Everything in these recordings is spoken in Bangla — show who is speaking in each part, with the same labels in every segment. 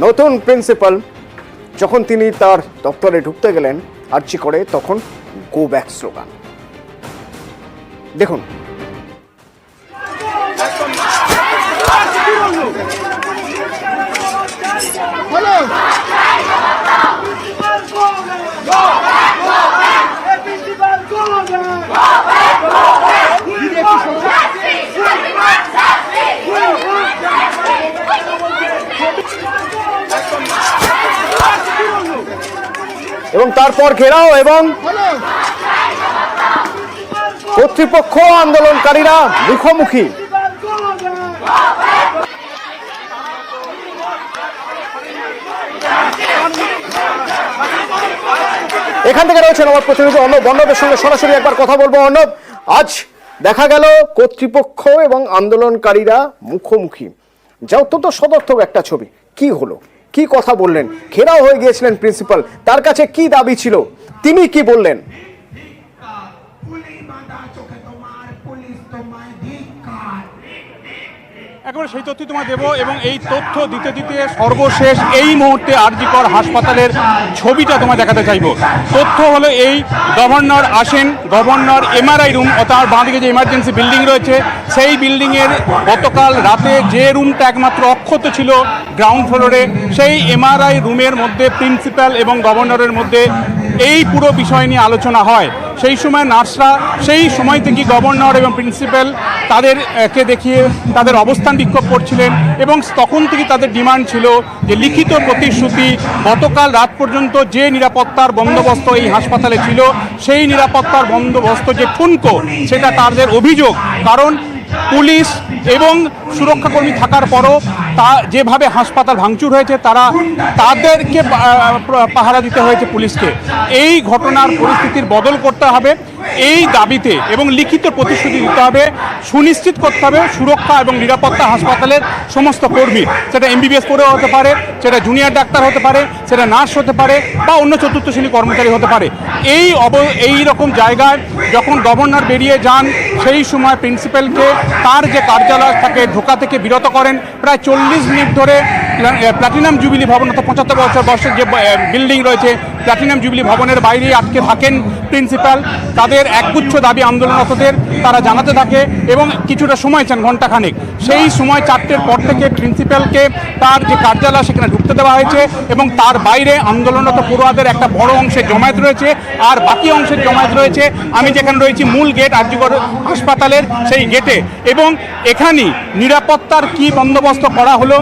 Speaker 1: নতুন প্রিন্সিপাল যখন তিনি তার দপ্তরে ঢুকতে গেলেন আর্জি করে, তখন গো ব্যাক স্লোগান দেখুন। এবং তারপর ঘেরাও এবং কর্তৃপক্ষ আন্দোলনকারীরা মুখোমুখি। এখান থেকে রয়েছেন আমার প্রতিনিধি অর্ণব। অর্ণবের সঙ্গে সরাসরি একবার কথা বলবো। অর্ণব, আজ দেখা গেল কর্তৃপক্ষ এবং আন্দোলনকারীরা মুখোমুখি, যা অত্যন্ত সদর্থক একটা ছবি। কি হলো, কি কথা বললেন? ঘেরাও হয়ে গিয়েছিলেন প্রিন্সিপাল, তার কাছে কি দাবি ছিল, তিনি কি বললেন?
Speaker 2: একেবারে সেই তথ্য তোমায় দেবো, এবং এই তথ্য দিতে দিতে সর্বশেষ এই মুহূর্তে আরজি কর হাসপাতালের ছবিটা তোমায় দেখাতে চাইবো। তথ্য হলো এই, গভর্নর আসেন, গভর্নর এমআরআই রুম, অর্থাৎ বাঁদিকে যে ইমার্জেন্সি বিল্ডিং রয়েছে সেই বিল্ডিংয়ের গতকাল রাতে যে রুমটা একমাত্র অক্ষত ছিল গ্রাউন্ড ফ্লোরে, সেই এমআরআই রুমের মধ্যে প্রিন্সিপাল এবং গভর্নরের মধ্যে এই পুরো বিষয় নিয়ে আলোচনা হয়। সেই সময় নার্সরা সেই সময় থেকে গভর্নর এবং প্রিন্সিপাল তাদেরকে দেখিয়ে তাদের অবস্থান বিক্ষোভ করছিলেন, এবং তখন থেকে তাদের ডিমান্ড ছিল যে লিখিত প্রতিশ্রুতি, গতকাল রাত পর্যন্ত যে নিরাপত্তার বন্দোবস্ত এই হাসপাতালে ছিল সেই নিরাপত্তার বন্দোবস্ত যে ঠুনকো, সেটা তাদের অভিযোগ। কারণ পুলিশ এবং সুরক্ষাকর্মী থাকার পরও তা যেভাবে হাসপাতাল ভাঙচুর হয়েছে, তাদেরকে পাহারা দিতে হয়েছে পুলিশকে। এই ঘটনার পরিস্থিতির বদল করতে হবে এই দাবিতে, এবং লিখিত প্রতিশ্রুতি দিতে হবে, সুনিশ্চিত করতে হবে সুরক্ষা এবং নিরাপত্তা হাসপাতালের সমস্ত কর্মী, সেটা এমবিবিএস পড়েও হতে পারে, সেটা জুনিয়র ডাক্তার হতে পারে, সেটা নার্স হতে পারে, বা অন্য চতুর্থ শ্রেণী কর্মচারী হতে পারে। এই রকম জায়গায় যখন গভর্নর বেরিয়ে যান, সেই সময় প্রিন্সিপালকে তার যে কার্যালয় থাকে ঢোকা থেকে বিরত করেন। প্রায় 40 মিনিট ধরে প্ল্যাটিনাম জুবিলি ভবন, অর্থাৎ 75 বছর যে বিল্ডিং রয়েছে প্ল্যাটিনাম জুবিলি ভবনের বাইরে আটকে থাকেন প্রিন্সিপাল। তাদের একগুচ্ছ দাবি আন্দোলনরতদের তারা জানাতে থাকে, এবং কিছুটা সময় চান, ঘণ্টাখানেক। সেই সময় 4টের পর থেকে প্রিন্সিপালকে তার যে কার্যালয় সেখানে ঢুকতে দেওয়া হয়েছে, এবং তার বাইরে আন্দোলনরত পড়ুয়াদের একটা বড় অংশের জমায়েত রয়েছে, আর বাকি অংশের জমায়েত রয়েছে আমি যেখানে রয়েছি মূল গেট আরজি কর হাসপাতালের সেই গেটে। এবং এখানেই নিরাপত্তার কি বন্দোবস্ত করা হলো,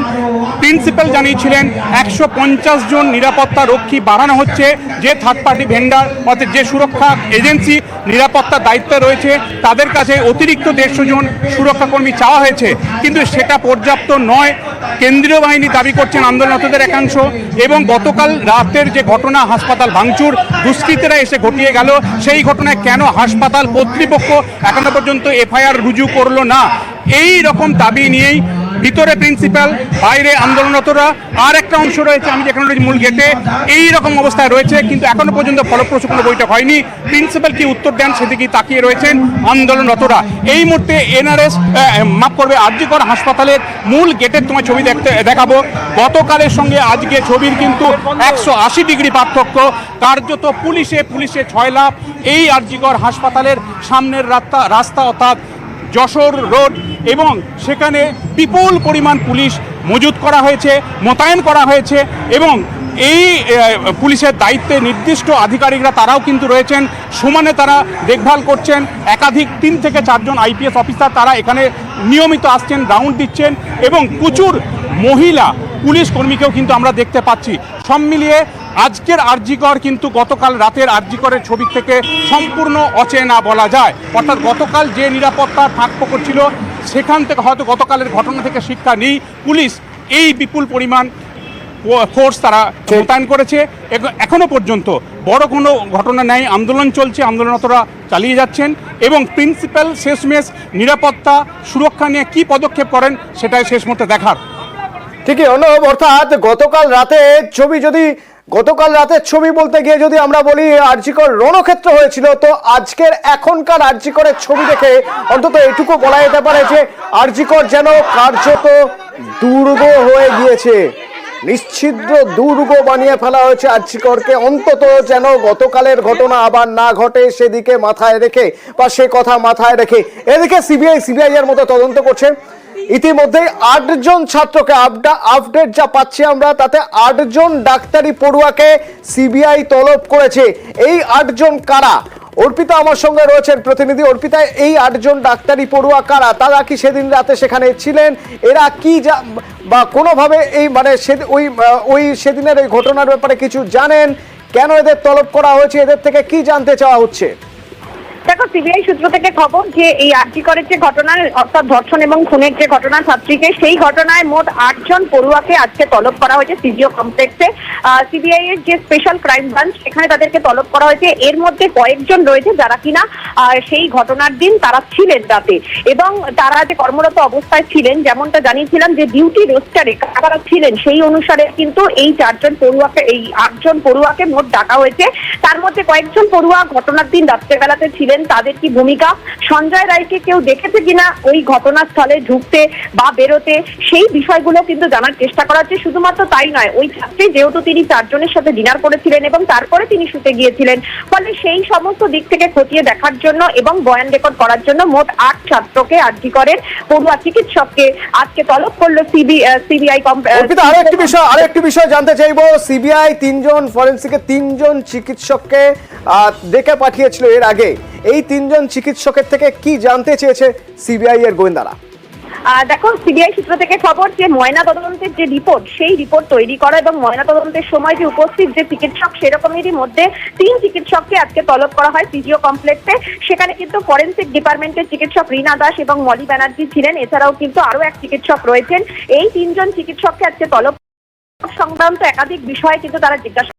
Speaker 2: প্রিন্সিপাল জানিয়েছিলেন 150 জন নিরাপত্তা রক্ষী বাড়ানো হচ্ছে। যে থার্ড পার্টি ভেন্ডার, অর্থাৎ যে সুরক্ষা এজেন্সি নিরাপত্তার দায়িত্বে রয়েছে, তাদের কাছে অতিরিক্ত 150 জন সুরক্ষাকর্মী চাওয়া হয়েছে, কিন্তু সেটা পর্যাপ্ত নয়। কেন্দ্রীয় বাহিনী দাবি করছেন আন্দোলনরতদের একাংশ। এবং গতকাল রাতের যে ঘটনা, হাসপাতাল ভাঙচুর দুষ্কৃতীরা এসে ঘটিয়ে গেল, সেই ঘটনায় কেন হাসপাতাল কর্তৃপক্ষ এখনো পর্যন্ত এফআইআর রুজু করলো না, এই রকম দাবি নিয়েই ভিতরে প্রিন্সিপাল, বাইরে আন্দোলনরতরা। আর একটা অংশ রয়েছে আমি যেখানে রয়েছি মূল গেটে, এই রকম অবস্থায় রয়েছে, কিন্তু এখনো পর্যন্ত ফলপ্রসূ কোনো বৈঠক হয়নি। প্রিন্সিপাল কি উত্তর দেন সেদিকেই তাকিয়ে রয়েছেন আন্দোলনরতরা। এই মুহূর্তে আরজি কর হাসপাতালের মূল গেটের তোমার ছবি দেখাবো। গতকালের সঙ্গে আজকে ছবির কিন্তু 180 ডিগ্রি পার্থক্য। কার্যত পুলিশে 6 লাখ এই আরজি কর হাসপাতালের সামনের রাস্তা অর্থাৎ যশোর রোড, এবং সেখানে বিপুল পরিমাণ পুলিশ মজুত করা হয়েছে, মোতায়েন করা হয়েছে, এবং এই পুলিশের দায়িত্বে নির্দিষ্ট আধিকারিকরা তারাও কিন্তু রয়েছেন, সমানে তারা দেখভাল করছেন। একাধিক 3 থেকে 4 জন আইপিএস অফিসার তারা এখানে নিয়মিত আসছেন, রাউন্ড দিচ্ছেন, এবং প্রচুর মহিলা পুলিশ কর্মীকেও কিন্তু আমরা দেখতে পাচ্ছি। সব মিলিয়ে আজকের আরজি কর কিন্তু গতকাল রাতের আরজি করের ছবি থেকে সম্পূর্ণ অচেনা বলা যায়। অর্থাৎ গতকাল যে নিরাপত্তার ফাঁকফোকর ছিল, সেখান থেকে হয়তো গতকালের ঘটনা থেকে শিক্ষা নেই। পুলিশ এই বিপুল পরিমাণ ফোর্স তারা মোতায়েন করেছে। এখনো পর্যন্ত বড় কোনো ঘটনা নেই, আন্দোলন চলছে, আন্দোলনরতরা চালিয়ে যাচ্ছেন, এবং প্রিন্সিপাল শেষমেশ নিরাপত্তা সুরক্ষা নিয়ে কি পদক্ষেপ করেন সেটাই শেষ মুহূর্তে দেখার।
Speaker 1: ঠিকই অনুভব, অর্থাৎ গতকাল রাতের ছবি বলতে গিয়ে যদি আমরা বলি আরজি কর রণক্ষেত্র হয়েছিল, তো আজকের এখনকার আরজি করের ছবি দেখে অন্তত এটুকু বলা যেতে পারে যে আরজি কর যেন কার্যত দুর্গ হয়ে গিয়েছে। নিশ্ছিদ্র দুর্গ বানিয়ে ফেলা হয়েছে আরজিকরকে। অন্তত যেন গতকালের ঘটনা আবার না ঘটে সেদিকে মাথায় রেখে বা সে কথা মাথায় রেখে এদিকে সিবিআই এর মতো তদন্ত করছে। ইতিমধ্যে 8 জন ছাত্রকে আপডেট যা পাচ্ছি আমরা তাতে 8 জন ডাক্তারি পড়ুয়াকে সিবিআই তলব করেছে। এই 8 জন কারা? অর্পিতা আমার সঙ্গে রয়েছেন প্রতিনিধি। অর্পিতা, এই 8 জন ডাক্তারি পড়ুয়া কারা? তারা কি সেদিন রাতে সেখানে ছিলেন? এরা কি বা কোনোভাবে এই মানে ওই সেদিনের এই ঘটনার ব্যাপারে কিছু জানেন? কেন এদের তলব করা হয়েছে? এদের থেকে কি জানতে চাওয়া হচ্ছে?
Speaker 3: দেখো, সিবিআই সূত্র থেকে খবর যে এই আরজিকরের যে ঘটনা, অর্থাৎ ধর্ষণ এবং খুনের যে ঘটনা ছাত্রীকে, সেই ঘটনায় মোট 8 জন পড়ুয়াকে আজকে তলব করা হয়েছে সিজিও কমপ্লেক্সে। সিবিআই এর যে স্পেশাল ক্রাইম ব্রাঞ্চ, সেখানে তাদেরকে তলব করা হয়েছে। এর মধ্যে কয়েকজন রয়েছে যারা কিনা সেই ঘটনার দিন তারা ছিলেন রাতে, এবং তারা যে কর্মরত অবস্থায় ছিলেন, যেমনটা জানিয়েছিলাম যে ডিউটি রোস্টারে কারা ছিলেন সেই অনুসারে কিন্তু এই 8 জন পড়ুয়াকে মোট ডাকা হয়েছে। তার মধ্যে কয়েকজন পড়ুয়া ঘটনার দিন রাত্রেবেলাতে ছিলেন। তাদের কি ভূমিকা, সঞ্জয় রায়কে কেউ দেখেছে কিনা ওই ঘটনাস্থলে ঢুকতে বা বেরোতে, সেই বিষয়গুলো কিন্তু জানার চেষ্টা করা হচ্ছে। শুধুমাত্র তাই নয়, ওই ছাত্রী যেহেতু তিনি 4 জনের সাথে ডিনার করেছিলেন এবং তারপরে তিনি শুতে গিয়েছিলেন, ফলে সেই সমস্ত দিক থেকে খতিয়ে দেখার জন্য এবং বয়ান রেকর্ড করার জন্য মোট 8 ছাত্রকে আরজিকরের পড়ুয়া চিকিৎসককে আজকে তলব করলো সিবিআই।
Speaker 1: অর্পিতা, আরেকটি বিষয় জানতে চাইবো। সিবিআই 3 জন ফরেন্সিকের 3 জন চিকিৎসককে ডেকে পাঠিয়েছিল এর আগে। এই 3 জন চিকিৎসকের থেকে কি জানতে চেয়েছে সিবিআই এর গোয়েন্দারা?
Speaker 3: দেখো, সিবিআই সূত্র থেকে খবর যে ময়না তদন্তের যে রিপোর্ট, সেই রিপোর্ট তৈরি করা এবং ময়না তদন্তের সময় যে উপস্থিত যে চিকিৎসক, সেরকমেরই মধ্যে 3 চিকিৎসককে আজকে তলব করা হয় সিজিও কমপ্লেক্সে। সেখানে কিন্তু ফরেন্সিক ডিপার্টমেন্টের চিকিৎসক রীনা দাস এবং মলি ব্যানার্জি ছিলেন। এছাড়াও কিন্তু আরো এক চিকিৎসক রয়েছেন। এই 3 জন চিকিৎসককে আজকে তলব সংক্রান্ত একাধিক বিষয়ে কিন্তু তারা জিজ্ঞাসা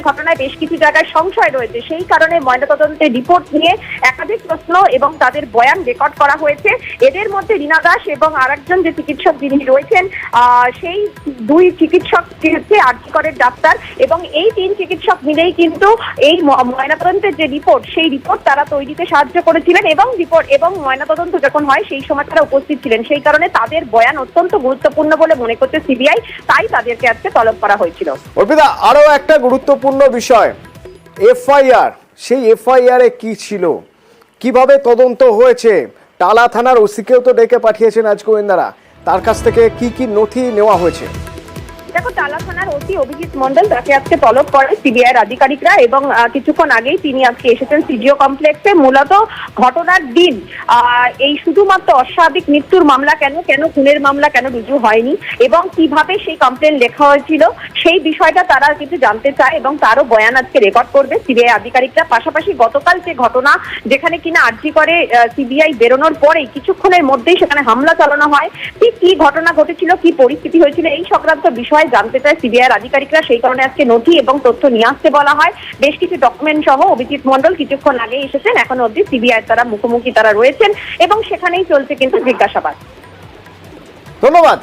Speaker 3: ঘটনায় বেশ কিছু জায়গায় সংশয় রয়েছে, সেই কারণে ময়নাতদন্তের রিপোর্ট নিয়ে একাধিক প্রশ্ন এবং তাদের বয়ান রেকর্ড করা হয়েছে। এদের মধ্যে রীনা দাস এবং আরেকজন যে চিকিৎসক যিনি রয়েছেন, সেই 2 চিকিৎসক হচ্ছে আরজিকরের ডাক্তার, এবং এই 3 চিকিৎসক মিলেই কিন্তু এই ময়নাতদন্তের যে রিপোর্ট, সেই রিপোর্ট তারা তৈরিতে সাহায্য করেছিলেন এবং ময়নাতদন্ত যখন হয় সেই সময় তারা উপস্থিত ছিলেন। সেই কারণে তাদের বয়ান অত্যন্ত গুরুত্বপূর্ণ বলে মনে করছে সিবিআই, তাই তাদেরকে আজকে তলব করা হয়েছিল।
Speaker 1: অর্পিতা, আরো একটা গুরুত্বপূর্ণ বিষয়, এফআইআর। সেই এফআইআর এ কি ছিল, কিভাবে তদন্ত হয়েছে? টালা থানার ওসিকেও তো ডেকে পাঠিয়েছেন আজ গোয়েন্দারা। তার কাছ থেকে কি কি নথি নেওয়া হয়েছে?
Speaker 3: দেখো, টালা থানার ওসি অভিজিৎ মন্ডল, তাকে আজকে তলব করে সিবিআই এর আধিকারিকরা, এবং কিছুক্ষণ আগেই তিনি আজকে এসেছেন সিজিও কমপ্লেক্সে। মূলত ঘটনার দিন এই শুধুমাত্র অস্বাভাবিক মৃত্যুর মামলা কেন খুনের মামলা কেন রুজু হয়নি এবং কিভাবে সেই কমপ্লেন লেখা হয়েছিল, সেই বিষয়টা তারা কিন্তু জানতে চায় এবং তারও বয়ান আজকে রেকর্ড করবে সিবিআই আধিকারিকরা। পাশাপাশি গতকাল যে ঘটনা, যেখানে কিনা আরজিকরে সিবিআই বেরোনোর পরেই কিছুক্ষণের মধ্যেই সেখানে হামলা চালানো হয়, ঠিক কি ঘটনা ঘটেছিল, কি পরিস্থিতি হয়েছিল, এই সংক্রান্ত বিষয় জানতে চায় সিবিআই আধিকারিকরা। সেই কারণে আজকে নথি এবং তথ্য নিয়ে আসতে বলা হয়। বেশ কিছু ডকুমেন্ট সহ অভিজিৎ মন্ডল কিছুক্ষণ আগে এসেছেন। এখনো অবধি সিবিআই তারা মুখোমুখি তারা রয়েছেন এবং সেখানেই চলছে কিন্তু জিজ্ঞাসাবাদ।
Speaker 1: ধন্যবাদ।